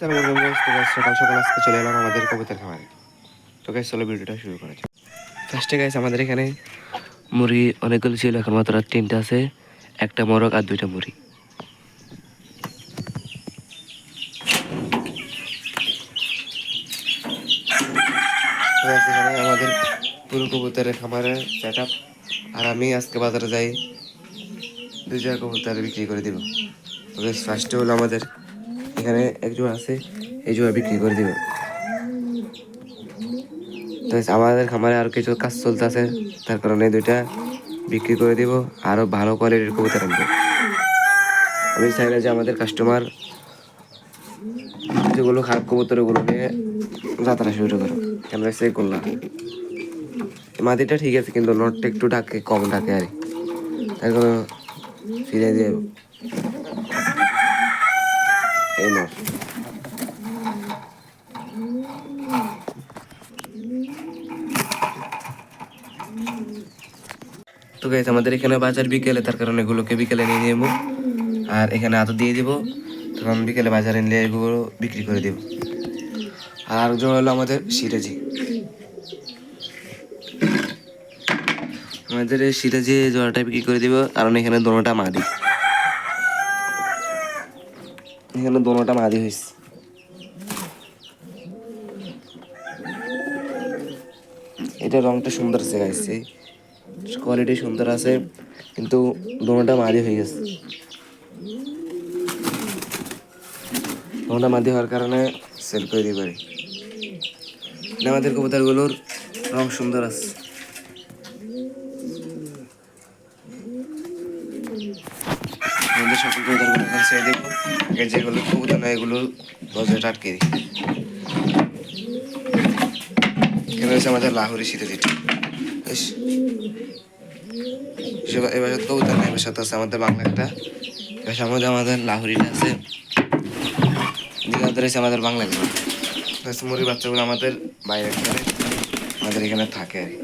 আসসালামু আলাইকুম গাইস। তো গাইস সকাল সকাল আজকে চলে এলাম আমাদের কবুতর খামারে। তো গাইস চলো ভিডিওটা শুরু করা যাক। ফার্স্টে গাইস আমাদের এখানে মুরগি অনেকগুলো ছিল, এখন মাত্র 3টা আছে, একটা মোরগ আর 2টা মুরগি। তো গাইস এখানে আমাদের পুরো কবুতরের খামারের সেটআপ। আর আমি আজকে বাজারে যাই 2 জোড়া কবুতর বিক্রি করে দিব। তো গাইস ফার্স্টে হলো আমাদের এখানে এক জোড়া আছে, এই জোড়া বিক্রি করে দিব। তো আমাদের খামারে আর কিছু কাজ চলতেছে, তার কারণে 2টা বিক্রি করে দিব, আরও ভালো কোয়ালিটির কবুতর আনবো। আমি চাই না যে আমাদের কাস্টমার যেগুলো খারাপ কবুতর ওগুলো নিয়ে যাত্রা শুরু করো, কেন সেই করলাম। মাটিটা ঠিক আছে কিন্তু নটটা একটু ডাকে, কম ডাকে আর তার কোনো ফিরে দিয়ে এই নট। তো গাইস আমাদের এখানে বাজার বিকেলে, তার কারণে এগুলোকে বিকেলে নিয়ে নেব, আর এখানে আতো দিয়ে দিব, তখন বিকেলে বাজারে নিলে এগুলো বিক্রি করে দিব। আর আরেকজন হলো আমাদের সিরাজি। আমাদের এই সিরাজি জোড়াটা বিক্রি করে দিব, কারণ এখানে দোনোটা মাদি, এখানে দোনোটা মাদি হয়েছে। এটা রংটা সুন্দর আছে গাইস, কোয়ালিটি সুন্দর আছে, কিন্তু দোনোটা মাদি হয়ে গেছে। দোনোটা মাদি হওয়ার কারণে সেল করে দিতে পারি। আমাদের কবুতরগুলোর রং সুন্দর আছে। আমাদের সকল কবুতরগুলো এখন ছেড়ে দেবো, যেগুলো কবুতর নয় এগুলো বজায় আটকে দিই। এখানে হচ্ছে আমাদের লাহোরি সিরাজিটা। এবার কবুতর নয়, এবার সাথে আছে আমাদের বাংলা একটা, এবার সামনে আমাদের লাহোরিটা আছে, দিকে হচ্ছে আমাদের বাংলা একটা। মুরগির বাচ্চাগুলো আমাদের বাইরে করে আমাদের এখানে থাকে আর কি।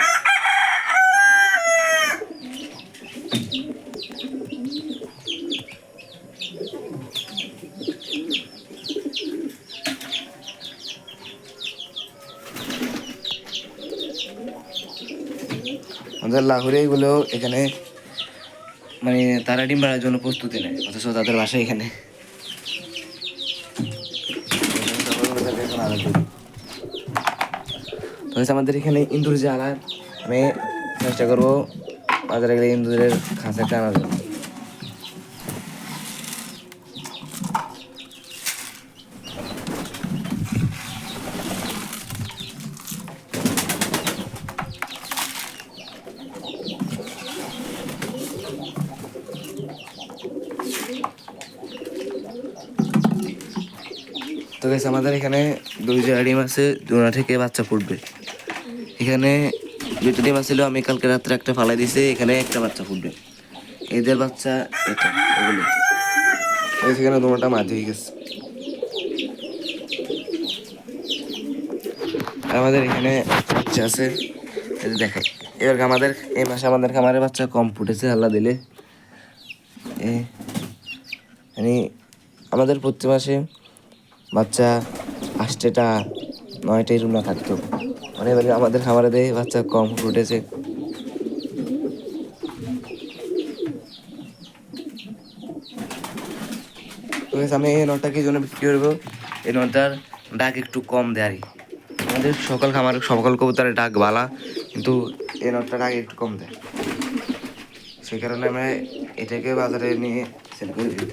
আমাদের লাহোরি এগুলো এখানে মানে তারা ডিম পাড়ার জন্য প্রস্তুতি নেয়, অথচ তাদের বাসা এখানে। তো আমাদের এখানে ইন্দুর যে আলার, আমি চেষ্টা করবো বাজারে গেলে ইন্দুরের খাঁচাটা আনার জন্য। তো গাইস আমাদের এখানে 2 জোড়া ডিম আছে, 2টা থেকে বাচ্চা ফুটবে। এখানে 2টা ডিম ছিল, আমি কালকে রাত্রে একটা ফালাই দিয়েছি, এখানে একটা বাচ্চা ফুটবে। এদের বাচ্চা এটা এগুলো এখানে 2টা মাঝে হয়ে গেছে। আর আমাদের এখানে বাচ্চা আছে, এটা দেখাই। এবার আমাদের এই মাসে আমাদের খামারে বাচ্চা কম ফুটেছে আল্লাহ দিলে। মানে আমাদের প্রতি মাসে বাচ্চা 8টা 9টা এরকম না থাকতো, মানে এবারে আমাদের খামারে দিয়ে বাচ্চা কম ফুটেছে। তো আমি এই নটটা কি জন্য বিক্রি করবো, এই নটটার ডাক একটু কম দেয় আর কি। আমাদের সকল কবুতরের ডাক বালা, কিন্তু এই নটটার ডাক একটু কম দেয়, সেই কারণে আমরা এটাকে বাজারে নিয়ে সেল করে দিই।